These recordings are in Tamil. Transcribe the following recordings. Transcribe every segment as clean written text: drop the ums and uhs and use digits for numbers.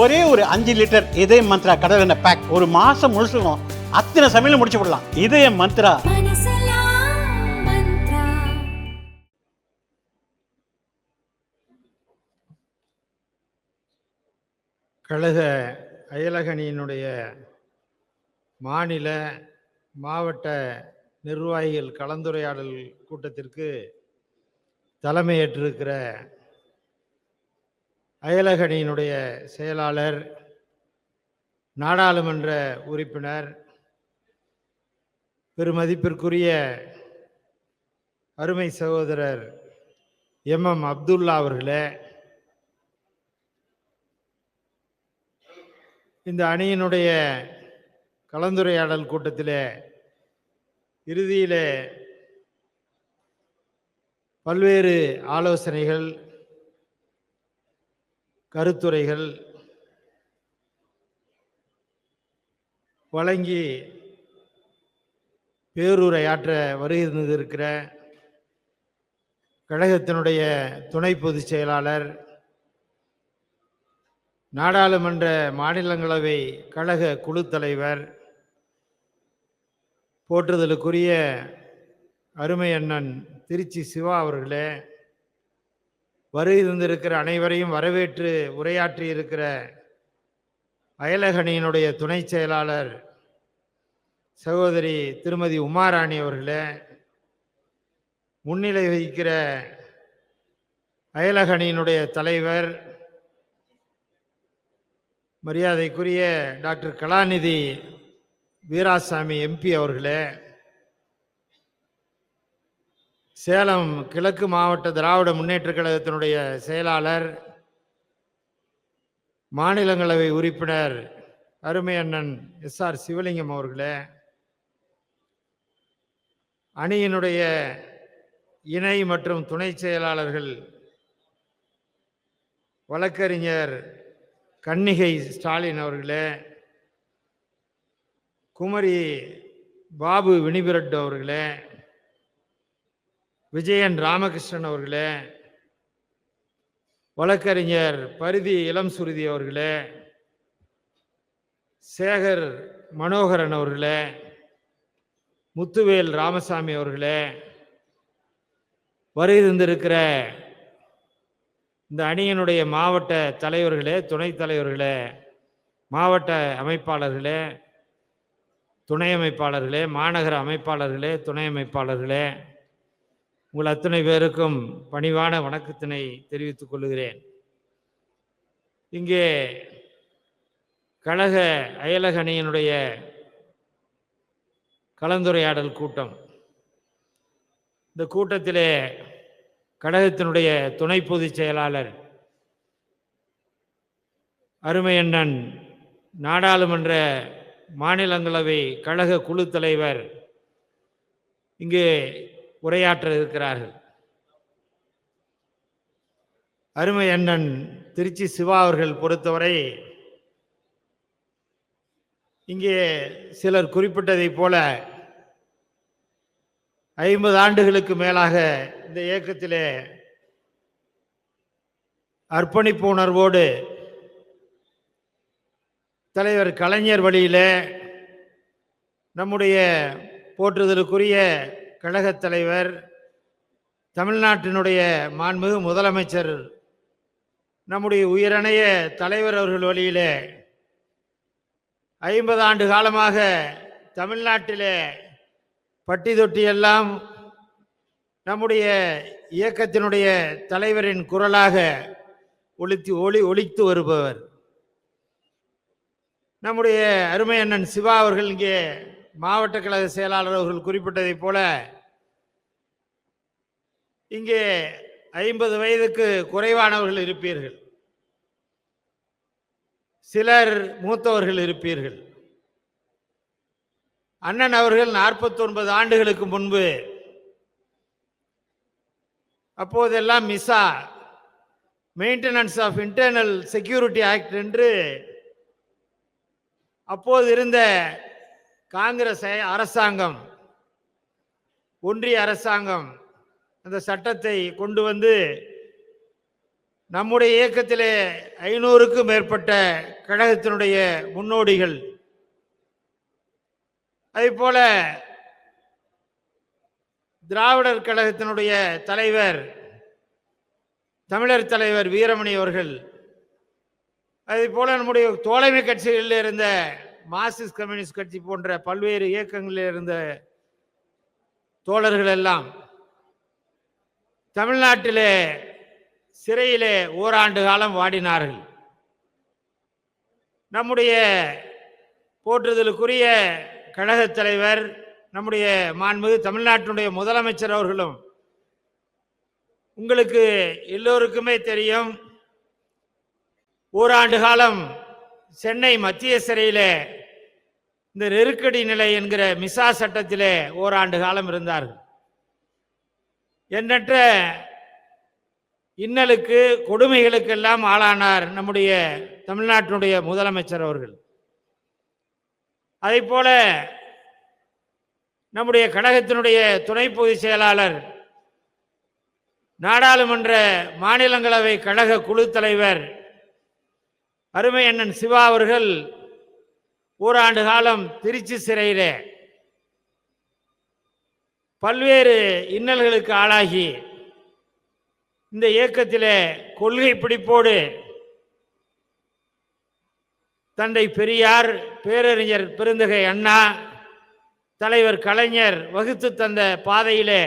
ஒரே ஒரு 5 லிட்டர் இதய மந்த்ரா கடல் எண்ணெய் பேக் ஒரு மாசம் முழுசுக்கும் அத்தனை சமையல முடிச்சு விடலாம். இதய மந்த்ரா. கழக அயலகணியினுடைய மாநில மாவட்ட நிர்வாகிகள் கலந்துரையாடல் கூட்டத்திற்கு தலைமையேற்றிருக்கிற அயலகணியினுடைய செயலாளர், நாடாளுமன்ற உறுப்பினர், பெருமதிப்பிற்குரிய அருமை சகோதரர் MM அப்துல்லா அவர்களே, இந்த அணியினுடைய கலந்துரையாடல் கூட்டத்திலே இறுதியிலே பல்வேறு ஆலோசனைகள், கருத்துரைகள் வழங்கி பேருரையாற்ற வருகின்றிருக்கிற கழகத்தினுடைய துணை பொதுச் செயலாளர், நாடாளுமன்ற மாநிலங்களவை கழக குழு தலைவர், போற்றுதலுக்குரிய அருமை அண்ணன் திருச்சி சிவா அவர்களே, வருகை தந்திருக்கிற அனைவரையும் வரவேற்று உரையாற்றி இருக்கிற அயலகணியினுடைய துணை செயலாளர் சகோதரி திருமதி உமாராணி அவர்களே, முன்னிலை வகிக்கிற அயலகணியினுடைய தலைவர் மரியாதைக்குரிய டாக்டர் கலாநிதி வீராசாமி MP அவர்களே, சேலம் கிழக்கு மாவட்ட திராவிட முன்னேற்ற கழகத்தினுடைய செயலாளர், மாநிலங்களவை உறுப்பினர் அருமை அண்ணன் SR சிவலிங்கம் அவர்களே, அணியினுடைய இணை மற்றும் துணை செயலாளர்கள் வழக்கறிஞர் கன்னிகை ஸ்டாலின் அவர்களே, குமரி பாபு வினிபிரட் அவர்களே, விஜயன் ராமகிருஷ்ணன் அவர்களே, வழக்கறிஞர் பரிதி இளம் சுருதி அவர்களே, சேகர் மனோகரன் அவர்களே, முத்துவேல் ராமசாமி அவர்களே, வருகை தந்திருக்கிற இந்த அணியினுடைய மாவட்ட தலைவர்களே, துணைத் தலைவர்களே, மாவட்ட அமைப்பாளர்களே, துணை அமைப்பாளர்களே, மாநகர அமைப்பாளர்களே, துணை அமைப்பாளர்களே, உங்கள் அத்தனை பேருக்கும் பணிவான வணக்கத்தினை தெரிவித்துக் கொள்கிறேன். இங்கே கழக அயலக அணியினுடைய கலந்துரையாடல் கூட்டம். இந்த கூட்டத்திலே கழகத்தினுடைய துணை பொதுச் செயலாளர் அருமை அண்ணன் நாடாளுமன்ற மாநிலங்களவை கழக குழு தலைவர் இங்கே உரையாற்ற இருக்கிறார்கள். அருமை அண்ணன் திருச்சி சிவா அவர்கள் பொறுத்தவரை இங்கே சிலர் குறிப்பிட்டதைப் போல 50 ஆண்டுகளுக்கு மேலாக இந்த இயக்கத்திலே அர்ப்பணிப்பு உணர்வோடு தலைவர் கலைஞர் வழியிலே நம்முடைய போற்றுதலுக்குரிய கழகத் தலைவர், தமிழ்நாட்டினுடைய மாண்புமிகு முதலமைச்சர், நம்முடைய உயிரணைய தலைவர் அவர்கள் வழியிலே 50 ஆண்டு காலமாக தமிழ்நாட்டிலே பட்டி தொட்டி எல்லாம் நம்முடைய இயக்கத்தினுடைய தலைவரின் குரலாக ஒலித்து வருபவர் நம்முடைய அருமை அண்ணன் சிவா அவர்கள். இங்கே மாவட்ட கழக செயலாளர் அவர்கள் குறிப்பிட்டதைப் போல இங்கே 50 வயதுக்கு குறைவானவர்கள் இருப்பீர்கள், சிலர் மூத்தவர்கள் இருப்பீர்கள். அண்ணன் அவர்கள் 49 ஆண்டுகளுக்கு முன்பு, அப்போதெல்லாம் MISA, maintenance of internal security act என்று அப்போது இருந்த காங்கிரஸ் அரசாங்கம், ஒன்றிய அரசாங்கம் அந்த சட்டத்தை கொண்டு வந்து நம்முடைய இயக்கத்திலே 500க்கும் மேற்பட்ட கழகத்தினுடைய முன்னோடிகள், அதேபோல திராவிடர் கழகத்தினுடைய தலைவர், தமிழர் தலைவர் வீரமணி அவர்கள், அதே போல நம்முடைய தோழமை கட்சிகளில் இருந்த மார்க்சிஸ்ட் கம்யூனிஸ்ட் கட்சி போன்ற பல்வேறு இயக்கங்களில் இருந்த தோழர்கள் எல்லாம் தமிழ்நாட்டிலே சிறையிலே ஓராண்டு காலம் வாடினார்கள். நம்முடைய போற்றுதலுக்குரிய கழகத் தலைவர், நம்முடைய மாண்புமிகு தமிழ்நாட்டினுடைய முதலமைச்சர் அவர்களும், உங்களுக்கு எல்லோருக்குமே தெரியும், ஓராண்டு காலம் சென்னை மத்திய சிறையிலே இந்த நெருக்கடி நிலை என்கிற மிசா சட்டத்திலே ஓராண்டு காலம் இருந்தார்கள். எண்ணற்ற இன்னலுக்கு கொடுமைகளுக்கெல்லாம் ஆளானார் நம்முடைய தமிழ்நாட்டினுடைய முதலமைச்சர் அவர்கள். அதே போல நம்முடைய கழகத்தினுடைய துணை பொதுச் செயலாளர், நாடாளுமன்ற மாநிலங்களவை கழக குழு தலைவர் அருமை அண்ணன் சிவா அவர்கள் ஓராண்டு காலம் திருச்சி சிறையிலே பல்வேறு இன்னல்களுக்கு ஆளாகி இந்த இயக்கத்திலே கொள்கை பிடிப்போடு தந்தை பெரியார், பேரறிஞர் பெருந்தகை அண்ணா, தலைவர் கலைஞர் வகுத்து தந்த பாதையிலே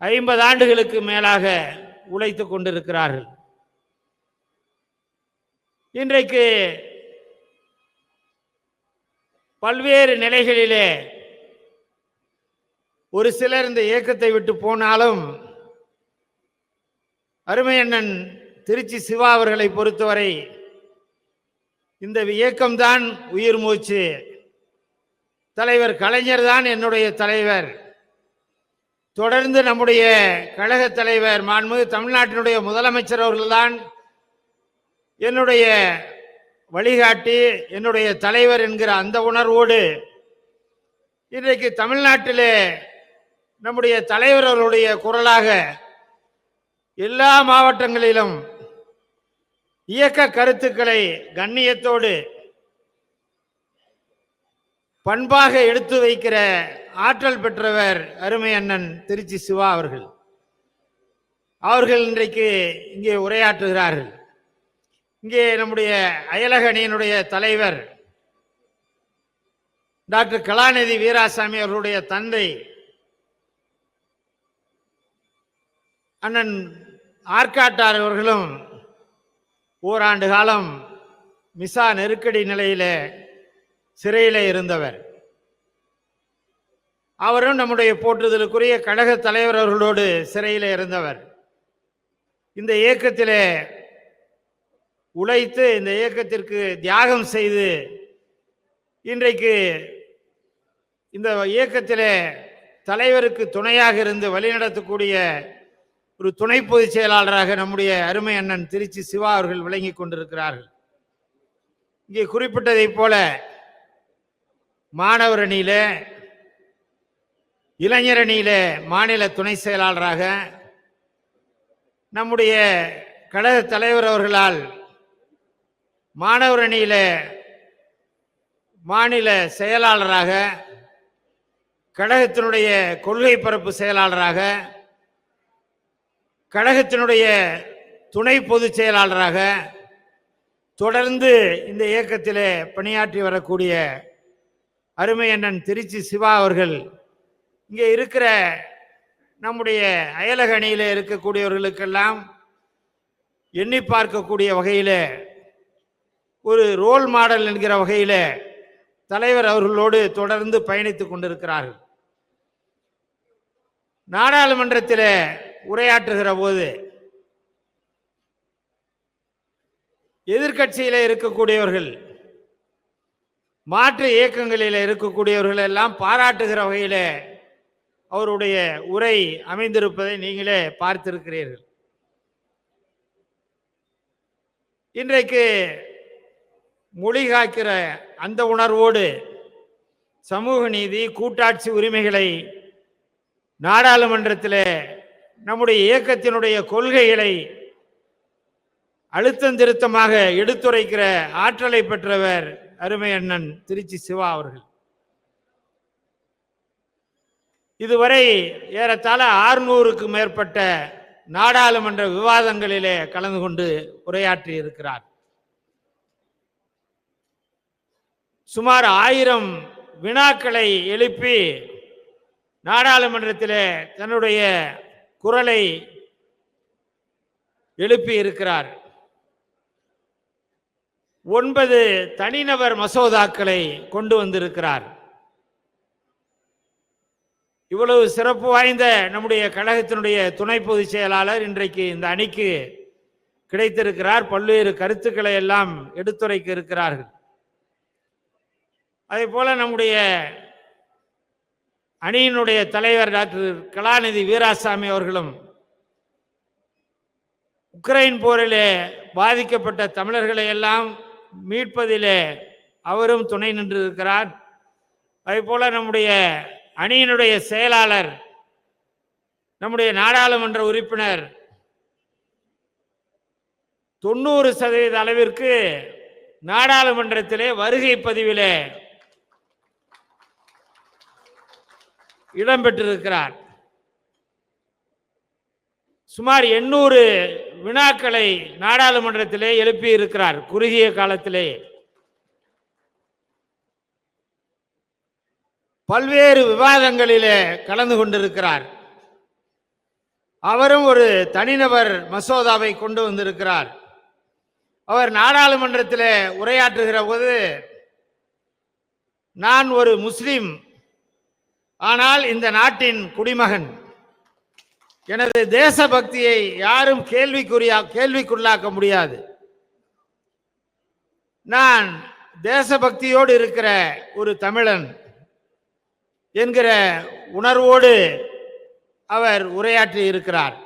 50 ஆண்டுகளுக்கு மேலாக உழைத்துக் கொண்டிருக்கிறார்கள். இன்றைக்கு பல்வேறு நிலைகளிலே ஒரு சிலர் இந்த இயக்கத்தை விட்டு போனாலும் அருமை அண்ணன் திருச்சி சிவா அவர்களை பொறுத்தவரை இந்த இயக்கம்தான் உயிர் மூச்சு. தலைவர் கலைஞர் தான் என்னுடைய தலைவர். தொடர்ந்து நம்முடைய கழக தலைவர் மாண்புமிகு தமிழ்நாட்டினுடைய முதலமைச்சர் அவர்கள்தான் என்னுடைய வழிகாட்டி, என்னுடைய தலைவர் என்கிற அந்த உணர்வோடு இன்றைக்கு தமிழ்நாட்டிலே நம்முடைய தலைவர் அவர்களுடைய குரலாக எல்லா மாவட்டங்களிலும் இயக்க கருத்துக்களை கண்ணியத்தோடு பண்பாக எடுத்து வைக்கிற ஆற்றல் பெற்றவர் அருமை அண்ணன் திருச்சி சிவா அவர்கள். அவர்கள் இன்றைக்கு இங்கே உரையாற்றுகிறார்கள். இங்கே நம்முடைய அயலக அணியினுடைய தலைவர் டாக்டர் கலாநிதி வீராசாமி அவர்களுடைய தந்தை அண்ணன் ஆற்காட்டார் அவர்களும் ஓராண்டு காலம் மிசா நெருக்கடி நிலையில சிறையிலே இருந்தவர். அவரும் நம்முடைய போற்றுதலுக்குரிய கழக தலைவர் அவர்களோடு சிறையிலே இருந்தவர். இந்த இயக்கத்திலே உழைத்து, இந்த இயக்கத்திற்கு தியாகம் செய்து இன்றைக்கு இந்த இயக்கத்திலே தலைவருக்கு துணையாக இருந்து வழிநடத்தக்கூடிய ஒரு துணை பொதுச் செயலாளராக நம்முடைய அருமை அண்ணன் திருச்சி சிவா அவர்கள் விளங்கி கொண்டிருக்கிறார்கள். இங்கே குறிப்பிட்டதை போல மாணவர் அணியில, இளைஞர் அணியில மாநில துணை செயலாளராக நம்முடைய கழக தலைவர் அவர்களால் மாணவர் அணியில மாநில செயலாளராக, கழகத்தினுடைய கொள்கை பரப்பு செயலாளராக, கழகத்தினுடைய துணை பொதுச் செயலாளராக தொடர்ந்து இந்த இயக்கத்திலே பணியாற்றி வரக்கூடிய அருமை அண்ணன் திருச்சி சிவா அவர்கள் இங்கே இருக்கிற நம்முடைய அயலக அணியில இருக்கக்கூடியவர்களுக்கெல்லாம் எண்ணி பார்க்கக்கூடிய வகையில் ஒரு ரோல் மாடல் என்கிற வகையில் தலைவர் அவர்களோடு தொடர்ந்து பயணித்துக் கொண்டிருக்கிறார்கள். நாடாளுமன்றத்தில் உரையாற்றுகிற போது எதிர்கட்சியில இருக்கக்கூடியவர்கள், மாற்று இயக்கங்களில் இருக்கக்கூடியவர்கள் எல்லாம் பாராட்டுகிற வகையில் அவருடைய உரை அமைந்திருப்பதை நீங்களே பார்த்திருக்கிறீர்கள். இன்றைக்கு மொழி காக்கிற அந்த உணர்வோடு சமூக நீதி, கூட்டாட்சி உரிமைகளை நாடாளுமன்றத்தில் நம்முடைய இயக்கத்தினுடைய கொள்கைகளை அழுத்தம் திருத்தமாக எடுத்துரைக்கிற ஆற்றலை பெற்றவர் அருமை அண்ணன் திருச்சி சிவா அவர்கள். இதுவரை ஏறத்தாழ 600க்கு மேற்பட்ட நாடாளுமன்ற விவாதங்களிலே கலந்து கொண்டு உரையாற்றி இருக்கிறார். சுமார் 1000 வினாக்களை எழுப்பி நாடாளுமன்றத்திலே தன்னுடைய குரலை எழுப்பி இருக்கிறார். 9 தனிநபர் மசோதாக்களை கொண்டு வந்திருக்கிறார். இவ்வளவு சிறப்பு வாய்ந்த நம்முடைய கழகத்தினுடைய துணை பொதுச் செயலாளர் இன்றைக்கு இந்த அணிக்கு கிடைத்திருக்கிறார். பல்வேறு கருத்துக்களை எல்லாம் எடுத்துரைக்க இருக்கிறார்கள். அதே போல நம்முடைய அணியினுடைய தலைவர் டாக்டர் கலாநிதி வீராசாமி அவர்களும் உக்ரைன் போரிலே பாதிக்கப்பட்ட தமிழர்களை எல்லாம் மீட்பதிலே அவரும் துணை நின்றிருக்கிறார். அதே போல நம்முடைய அணியினுடைய செயலாளர் நம்முடைய நாடாளுமன்ற உறுப்பினர் 90% அளவிற்கு நாடாளுமன்றத்திலே வருகை பதிவிலே இடம்பெற்றிருக்கிறார். சுமார் 800 வினாக்களை நாடாளுமன்றத்திலே எழுப்பி இருக்கிறார் குறுகிய காலத்திலே. பல்வேறு விவாதங்களிலே கலந்து கொண்டிருக்கிறார். அவரும் ஒரு தனிநபர் மசோதாவை கொண்டு வந்திருக்கிறார். அவர் நாடாளுமன்றத்திலே உரையாற்றுகிற போது, நான் ஒரு முஸ்லிம், ஆனால் இந்த நாட்டின் குடிமகன், எனது தேசபக்தியை யாரும் கேள்விக்குள்ளாக்க முடியாது. நான் தேசபக்தியோடு இருக்கிற ஒரு தமிழன் என்கிற உணர்வோடு அவர் உரையாற்றி இருக்கிறார்.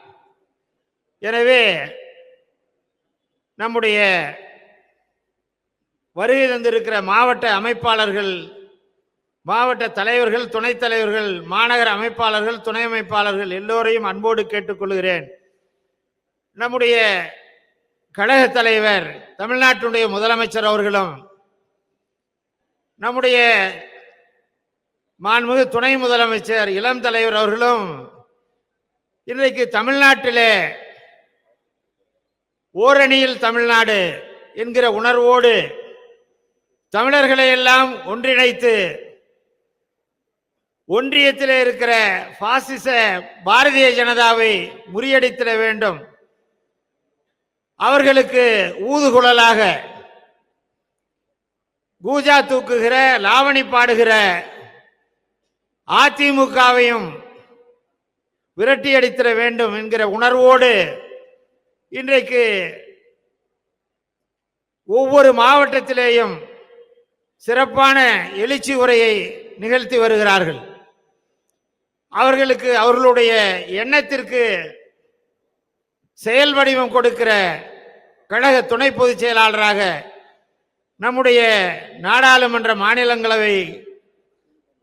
எனவே நம்முடைய வருகை தந்திருக்கிற மாவட்ட அமைப்பாளர்கள், மாவட்ட தலைவர்கள், துணைத் தலைவர்கள், மாநகர அமைப்பாளர்கள், துணை அமைப்பாளர்கள் எல்லோரையும் அன்போடு கேட்டுக்கொள்கிறேன். நம்முடைய கழக தலைவர் தமிழ்நாட்டுடைய முதலமைச்சர் அவர்களும், நம்முடைய மாண்புமிகு துணை முதலமைச்சர் இளம் தலைவர் அவர்களும் இன்றைக்கு தமிழ்நாட்டிலே ஓரணியில் தமிழ்நாடு என்கிற உணர்வோடு தமிழர்களை எல்லாம் ஒன்றிணைத்து ஒன்றியத்திலே இருக்கிற பாசிச பாரதிய ஜனதாவை முறியடித்திட வேண்டும், அவர்களுக்கு ஊதுகுழலாக கூஜா தூக்குகிற, லாவணி பாடுகிற அதிமுகவையும் விரட்டி அடித்திட வேண்டும் என்கிற உணர்வோடு இன்றைக்கு ஒவ்வொரு மாவட்டத்திலேயும் சிறப்பான எழுச்சி உரையை நிகழ்த்தி வருகிறார்கள். அவர்களுக்கு அவர்களுடைய எண்ணத்திற்கு செயல் வடிவம் கொடுக்கிற கழக துணை பொதுச் செயலாளராக நம்முடைய நாடாளுமன்ற மாநிலங்களவை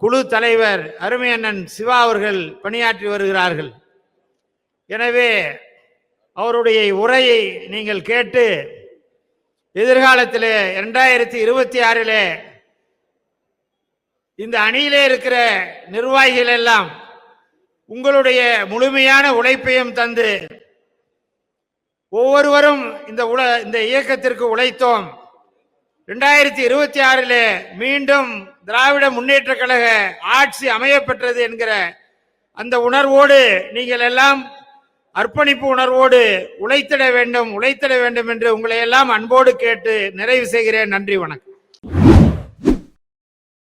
குழு தலைவர் அருமை அண்ணன் சிவா அவர்கள் பணியாற்றி வருகிறார்கள். எனவே அவருடைய உரையை நீங்கள் கேட்டு எதிர்காலத்திலே 2026 இந்த அணியிலே இருக்கிற நிர்வாகிகள் எல்லாம் உங்களுடைய முழுமையான உழைப்பையும் தந்து ஒவ்வொருவரும் இந்த இயக்கத்திற்கு உழைத்தோம், 2026 மீண்டும் திராவிட முன்னேற்ற கழக ஆட்சி அமையப்பெற்றது என்கிற அந்த உணர்வோடு நீங்கள் எல்லாம் அர்ப்பணிப்பு உணர்வோடு உழைத்திட வேண்டும் என்று உங்களை எல்லாம் அன்போடு கேட்டு நிறைவு செய்கிறேன். நன்றி, வணக்கம்.